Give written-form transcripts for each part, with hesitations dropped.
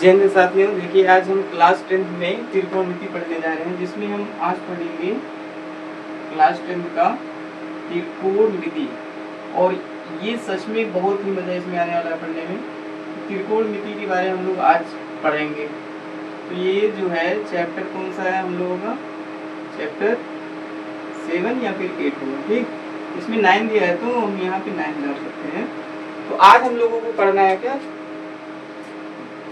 जय हिंद साथियों, देखिए आज हम क्लास 10th में त्रिकोणमिति पढ़ने जा रहे हैं, जिसमें हम आज पढ़ेंगे क्लास 10th का त्रिकोणमिति। और ये सच में बहुत ही मजा इसमें आने वाला है पढ़ने में। त्रिकोणमिति के बारे में हम लोग आज पढ़ेंगे। तो ये जो है चैप्टर कौन सा है हम लोगों का? चैप्टर 7 या फिर 8 होगा। ठीक, इसमें 9 दिया है तो हम यहाँ पे 9 डाल सकते हैं। तो आज हम लोगों को पढ़ना है क्या?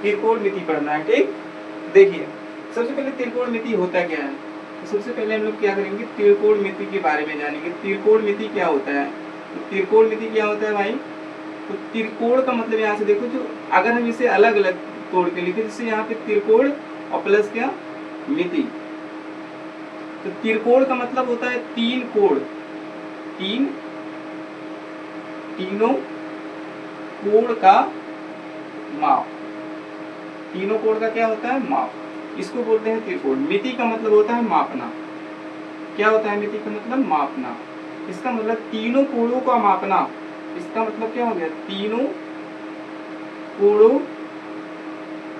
त्रिकोणमिति पढ़ना है। ठीक, देखिए सबसे पहले त्रिकोणमिति होता क्या है। तो सबसे पहले हम लोग क्या करेंगे, त्रिकोणमिति के बारे में जानेंगे। त्रिकोणमिति क्या होता है? तो त्रिकोणमिति क्या होता है भाई? तो त्रिकोण का मतलब यहाँ से देखो, जो अगर हम इसे अलग अलग तोड़ के लिखे, जैसे यहाँ पे त्रिकोण और प्लस क्या मिति। तो त्रिकोण का मतलब होता है तीन कोण, तीनों कोण का माप। तीनों कोण का क्या होता है? माप। इसको बोलते हैं त्रिकोण। मिति का मतलब होता है मापना। क्या होता है मिति का मतलब? मापना। इसका मतलब तीनों कोणों का मापना। इसका मतलब क्या हो गया? तीनों कोणों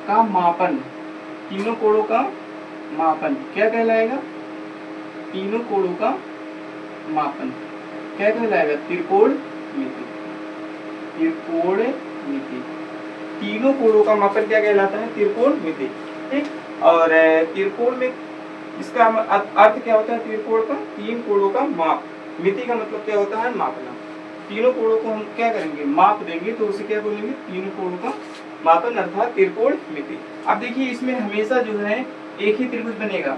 का मापन। तीनों कोणों का मापन क्या कहलाएगा? तीनों कोणों का मापन क्या कहलाएगा? त्रिकोणमिति। त्रिकोणमिति तीनों कोणों का मापन क्या कहलाता है? त्रिकोणमिति। ठीक, और त्रिकोण में इसका अर्थ क्या होता है? त्रिकोण का तीन कोणों का माप। मिति का मतलब क्या होता है? मापना। तीनों कोणों को हम क्या करेंगे? माप देंगे, तो उसे क्या बोलेंगे? तीनों कोणों का मापन अर्थात त्रिकोणमिति। अब देखिए इसमें हमेशा जो है एक ही त्रिभुज बनेगा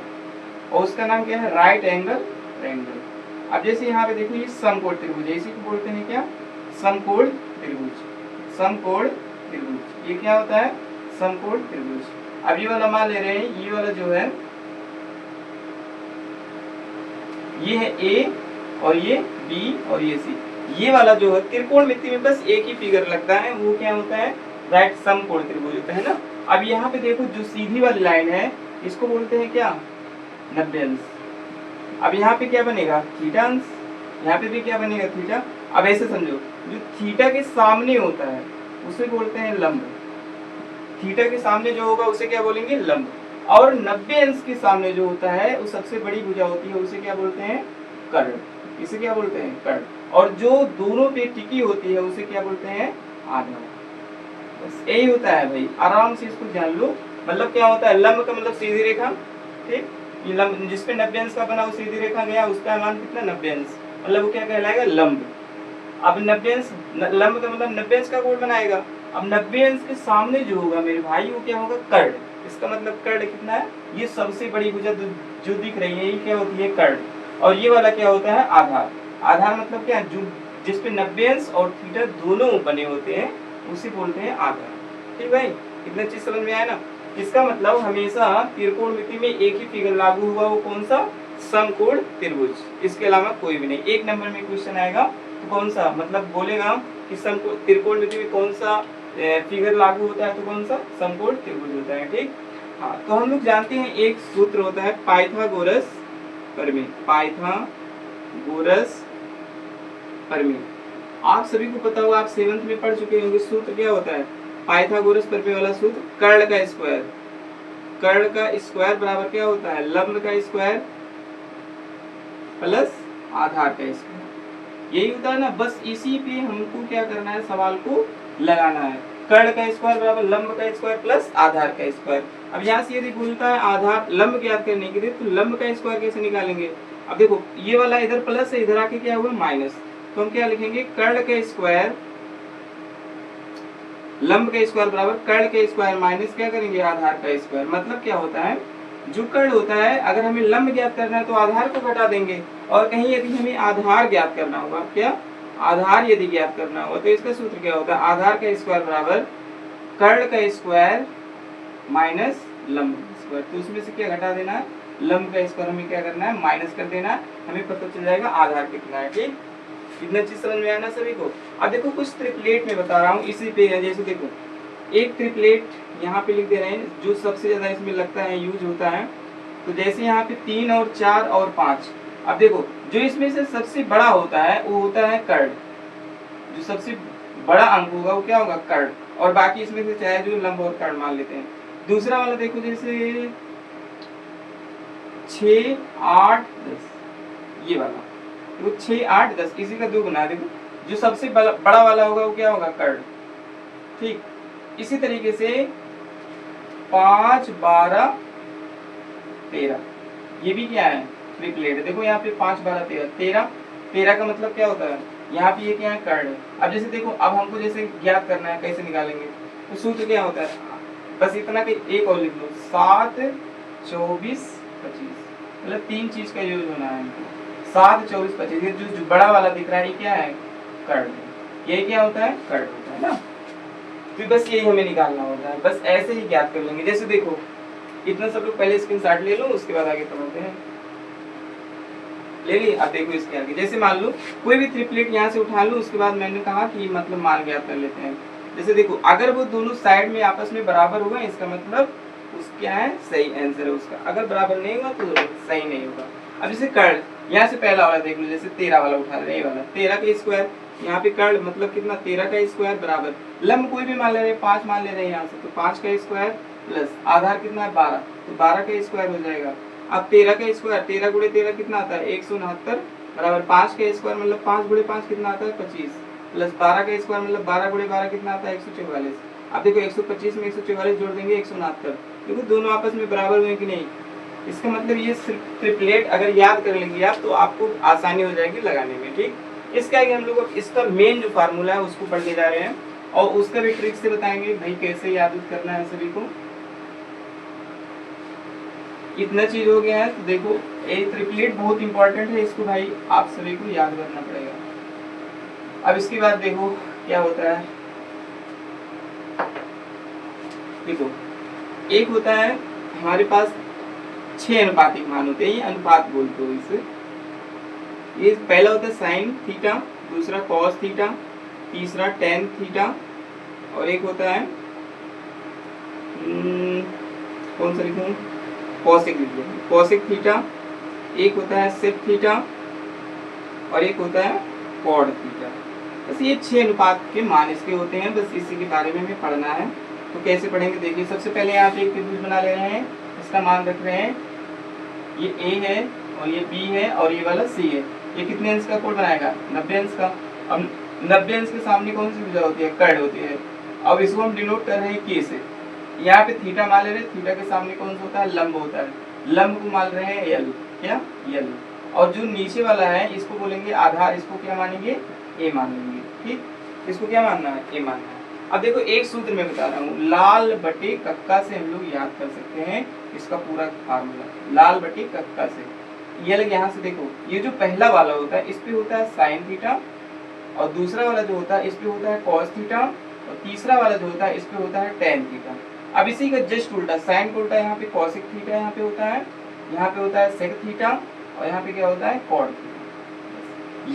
और उसका नाम क्या है? Right angle triangle. अब जैसे यहाँ पे देखो ये समकोण त्रिभुज है, इसी को बोलते हैं क्या? समकोण त्रिभुज। समकोण त्रिभुज ये क्या होता है? समकोण त्रिभुज। अब ये वाला मान ले रहे हैं, ये वाला जो है ये है ए और ये बी और ये सी। ये वाला जो है त्रिकोणमिति में बस एक ही फिगर लगता है, वो क्या होता है? राइट समकोण त्रिभुज होता है ना। अब यहाँ पे देखो जो सीधी वाली लाइन है इसको बोलते हैं क्या? 90 अंश। अब यहाँ पे क्या बनेगा? थीटा अंश। यहाँ पे भी क्या बनेगा? थीटा। अब ऐसे समझो, जो थीटा के सामने होता है उसे बोलते हैं लंब। थीटा के सामने जो होगा उसे क्या बोलेंगे? लंब। और 90 अंश के सामने जो होता है वो सबसे बड़ी भुजा होती है, उसे क्या बोलते हैं? कर्ण। इसे क्या बोलते हैं? कर्ण। और जो दोनों पे टिकी होती है उसे क्या बोलते हैं? आधार। बस यही होता है भाई, आराम से इसको जान लो। मतलब क्या होता है? लंब का मतलब सीधी रेखा। ठीक, ये लंब जिसपे 90 अंश का बना वो सीधी रेखा गया, उसका मान कितना? 90 अंश। मतलब वो क्या कहलाएगा? लंब। अब 90 अंश लंब का मतलब 90 अंश का कोण बनाएगा। अब 90 अंश के सामने जो होगा मेरे भाई वो क्या होगा? कर्ण। इसका मतलब कर्ण कितना है? ये सबसे बड़ी भुजा जो दिख रही है ये क्या होती है? कर्ण। और ये वाला क्या होता है? आधार। आधार मतलब क्या? जो जिसपे 90 अंश और थीटा दोनों बने होते हैं उसे बोलते हैं आधार। ठीक भाई, इतना चीज समझ में आया ना। इसका मतलब हमेशा त्रिकोणमिति में एक ही फिगर लागू हुआ, वो कौन सा? समकोण त्रिभुज। इसके अलावा कोई भी नहीं। एक नंबर में क्वेश्चन आएगा तो कौन सा मतलब बोलेगा कि समकोण त्रिकोणमिति में कौन सा फिगर लागू होता है, तो कौन सा? समकोण त्रिभुज होता है। ठीक, हाँ, तो हम लोग जानते हैं एक सूत्र होता है पाइथागोरस प्रमेय। पाइथागोरस प्रमेय आप सभी को पता होगा, आप 7th में पढ़ चुके होंगे। सूत्र क्या होता है? पाइथागोरस प्रमेय वाला सूत्र कर्ण का स्क्वायर। कर्ण का स्क्वायर बराबर क्या होता है? लंब का स्क्वायर प्लस आधार का स्क्वायर। यही होता है ना। बस इसी पे हमको क्या करना है? सवाल को लगाना है। कर्ण का स्क्वायर बराबर लंब का स्क्वायर प्लस आधार का स्क्वायर। अब यहाँ से यदि बोलता है आधार लंब ज्ञात करने के लिए, तो लंब का स्क्वायर कैसे निकालेंगे? अब देखो ये वाला इधर प्लस है, इधर आके क्या हुआ? माइनस। तो हम क्या लिखेंगे? कर्ण का स्क्वायर लंब का स्क्वायर बराबर कर्ण के स्क्वायर माइनस क्या करेंगे? आधार का स्क्वायर। मतलब क्या होता है? जो कर्ण होता है अगर हमें लंब ज्ञात करना है तो आधार को घटा देंगे, और कहीं यदि हमें आधार ज्ञात करना होगा, क्या? आधार यदि ज्ञात करना होगा तो इसका सूत्र क्या होता है? आधार का स्क्वायर बराबर कर्ण का स्क्वायर माइनस लंब का स्क्वायर। तो उसमें से क्या घटा देना है? लंब का स्क्वायर हमें क्या करना है? माइनस कर देना है। हमें पता चल जाएगा आधार कितना है। ठीक, इतना चीज समझ में आया ना सभी को। अब देखो कुछ ट्रिपलेट में बता रहा हूँ इसी पे है। जैसे देखो एक ट्रिपलेट यहाँ पे लिख दे रहे हैं जो सबसे ज्यादा इसमें लगता है, यूज होता है। तो जैसे यहाँ पे 3 और 4 और 5। अब देखो जो इसमें से सबसे बड़ा होता है वो होता है कर्ण। जो सबसे बड़ा अंक होगा वो क्या होगा? कर्ण। और बाकी इसमें से चाहे जो लंब और कर्ण मान लेते हैं। दूसरा वाला देखो जैसे 6 8 10, ये वाला देखो 6 8 10, इसी का 2 गुना। देखो जो सबसे बड़ा वाला होगा वो क्या होगा, कर्ण। ठीक, इसी तरीके से 5 12 13, ये भी क्या है, ट्रिपलेट है। देखो यहाँ पे 5 12 13, 13 13 का मतलब क्या होता है, यहाँ पे ये क्या है, कर्ण है। अब जैसे देखो, अब हमको जैसे ज्ञात करना है कैसे निकालेंगे, तो सूत्र क्या होता है, बस इतना कि एक और लिख लो, 7 24 25, मतलब 3 चीज का यूज होना है हमको। 7 24 25, ये जो बड़ा वाला दिख रहा है ये क्या है, कर्ण है। ये क्या होता है, कर्ण होता है ना। तो बस यही हमें निकालना होता है, बस ऐसे ही ज्ञात कर लेंगे। जैसे देखो इतना सब लोग पहले स्क्रीनशॉट ले लो, उसके बाद आगे पढ़ते हैं। ले ली। अब देखो इसके आगे, जैसे मान लो कोई भी ट्रिपलेट यहाँ से उठा लो, उसके बाद मैंने कहा कि मतलब मान ज्ञात कर लेते हैं। जैसे देखो अगर वो दोनों साइड में आपस में बराबर होगा, इसका मतलब उस क्या है, सही आंसर है उसका। अगर बराबर नहीं हुआ तो सही नहीं होगा। अब जैसे कर्ण, यहाँ से पहला वाला देख लो, जैसे 13 वाला उठा रहे हैं, ये वाला 13 का स्क्वायर, यहाँ पे कर्ण मतलब कितना, 13 का स्क्वायर बराबर लंब कोई भी मान ले रहे हैं, 5 मान ले रहे हैं यहाँ से, तो 5 का स्क्वायर प्लस आधार कितना है 12, तो 12 का स्क्वायर हो जाएगा। अब 13 का स्क्वायर, 13 गुणे 13 कितना आता है, 169 बराबर 5 का स्क्वायर मतलब 5 गुणे 5 कितना आता है 25, प्लस 12 का स्क्वायर मतलब 12 गुणे 12 कितना आता है 144। अब देखो 125 में 144 जोड़ देंगे 169, देखो दोनों आपस में बराबर हुए कि नहीं। इसका मतलब ये ट्रिपलेट अगर याद कर लेंगे आप तो आपको आसानी हो जाएगी लगाने में। ठीक, इसके आगे हम लोग इसका मेन जो फार्मूला है उसको पढ़ने जा रहे हैं, और उसका भी ट्रिक से बताएंगे भाई कैसे याद करना है सभी को। इतना चीज हो गया है, तो देखो ये ट्रिपलेट बहुत इंपॉर्टेंट है, इसको भाई आप सभी को याद करना पड़ेगा। अब इसके बाद देखो क्या होता है, देखो एक होता है हमारे पास 6 अनुपातिक मान होते हैं, ये अनुपात बोलते हो इसे। ये पहला होता है साइन थीटा, दूसरा कॉस थीटा, तीसरा टेन थीटा, और एक होता है कौन सा लिखूं, कॉसेक लिख लिया, कॉसेक थीटा, एक होता है सेक थीटा, और एक होता है कॉड थीटा। बस ये 6 अनुपात के मान इसके होते हैं, बस इसी के बारे में हमें पढ़ना है। तो कैसे पढ़ेंगे देखिए, सबसे पहले यहाँ पे एक त्रिभुज बना ले रहे हैं, इसका मान रख रहे हैं, ये ए है और ये बी है और ये वाला सी है। ये कितने अंश का कोण बनाएगा, 90 अंश का। अब 90 अंश के सामने कौन सी भुजा होती है, कर्ण होती है। अब इसको हम डिनोट कर रहे हैं के से, यहाँ पे थीटा मान ले रहे हैं, थीटा के सामने कौन सा होता है, लंब होता है, लंब को मान रहे हैं यल, क्या यल। और जो नीचे वाला है इसको बोलेंगे आधार, इसको क्या मानेंगे, ए मानेंगे। ठीक, इसको क्या मानना है, ए मानना है। अब देखो एक सूत्र में बता रहा हूँ, लाल बटे कक्का से हम लोग याद कर सकते हैं इसका पूरा फार्मूला, लाल बटे कक्का से। ये लग यहाँ से देखो, ये जो पहला वाला होता है इस पे होता है साइन थीटा, और दूसरा वाला जो होता है इस पे होता है कॉस थीटा, और तीसरा वाला जो होता है इस पे होता है टेन थीटा। अब इसी का जस्ट उल्टा, साइन का उल्टा यहाँ पे कॉसिक थीटा यहाँ पे होता है, यहाँ पे होता है सेक थीटा, और यहाँ पे क्या होता है, कॉड थीटा।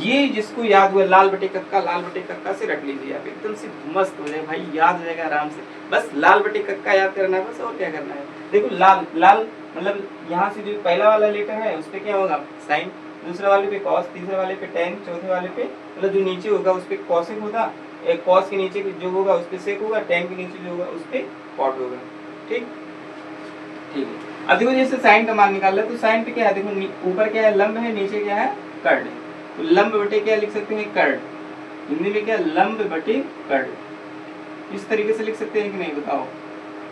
ये जिसको याद हुआ लाल बटे कक्का, लाल बटे कक्का से रख लीजिए आप, एकदम से मस्त हो जाए भाई, याद हो जाएगा आराम से। बस लाल बटे कक्का याद करना है बस, और क्या करना है। देखो लाल, लाल मतलब यहाँ से जो पहला वाला लेटर है उस पे क्या होगा, साइन, दूसरे वाले पे कॉस, तीसरे वाले पे टेन, चौथे वाले पे मतलब जो नीचे होगा उस पे कॉसिक होगा, एक कॉस के नीचे जो होगा उस पे सेक होगा, टेन के नीचे जो होगा उस पे कॉट होगा। ठीक, ठीक है। अब देखो जैसे साइन का मान निकाल रहे तो साइन पे क्या है, देखो ऊपर क्या है, लंब है, नीचे क्या है, कर्ण है। तो लंब बटे क्या लिख सकते हैं, कर्ण। हिंदी में क्या, लंब बटे कर्ण। इस तरीके से लिख सकते हैं कि नहीं, बताओ।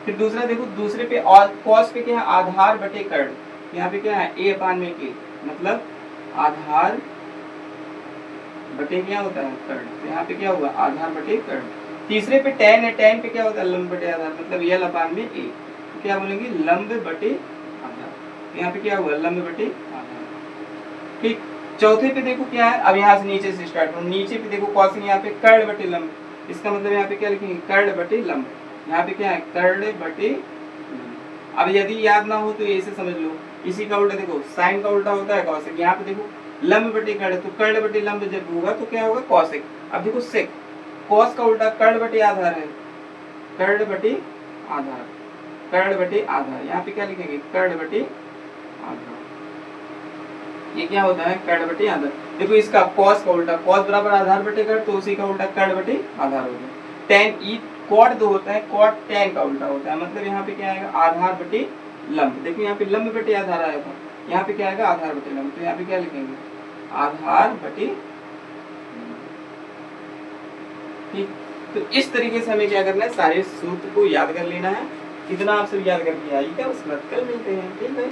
फिर दूसरा देखो, दूसरे पे और कॉस पे क्या है, आधार बटे कर्ण। यहाँ पे क्या है, ए अपान में के, मतलब आधार बटे क्या होता है, कर्ण। तो यहाँ पे क्या होगा, आधार बटे कर्ण। तीसरे पे टेन है, टेन पे क्या होता है, लंब बटे आधार, मतलब यल अपान में ए। तो क्या बोलेंगे, लंब बटे आधार। यहाँ पे क्या हुआ, लंब बटे आधार। ठीक, चौथे पे देखो क्या है, अब यहाँ से नीचे से स्टार्ट करो, नीचे पे देखो कॉसिक, यहाँ पे कर्ण बटे लंब, इसका मतलब यहाँ पे क्या लिखेंगे, कर्ण बटे लंब। यहाँ पे क्या है, कर्ण बटे लंब। अब यदि याद ना हो तो ऐसे समझ लो, इसी का उल्टा देखो, साइन का उल्टा होता है कॉसिक। यहाँ पे देखो लंब बटे कर्ण, तो कर्ण बटे लंब जब होगा तो क्या होगा, कॉसिक। अब देखो सेक, कॉस का उल्टा कर्ण बटे आधार है, कर्ण बटे आधार, कर्ण बटे आधार। यहाँ पे क्या लिखेंगे, कर्ण बटे आधार। ये क्या होता है, कर्ण बटे आधार। देखो इसका कॉस का उल्टा, कॉस बराबर आधार बटे कर्ण, तो उसी का उल्टा कर्ण बटे आधार हो गया। टेन ई क्वाड दो होता है, क्वाड tan का उल्टा होता है, मतलब यहाँ पे क्या आएगा आधार बटे लंब। देखो यहाँ पे लंब बटे आधार आया था, यहाँ पे क्या आएगा आधार बटे लंब, तो यहाँ पे क्या लिखेंगे आधार बटे। ठीक, तो इस तरीके से हमें क्या करना है, सारे सूत्र को याद कर लेना है। कितना आप सब याद करके आइएगा, उसके बाद कल मिलते हैं। ठीक है।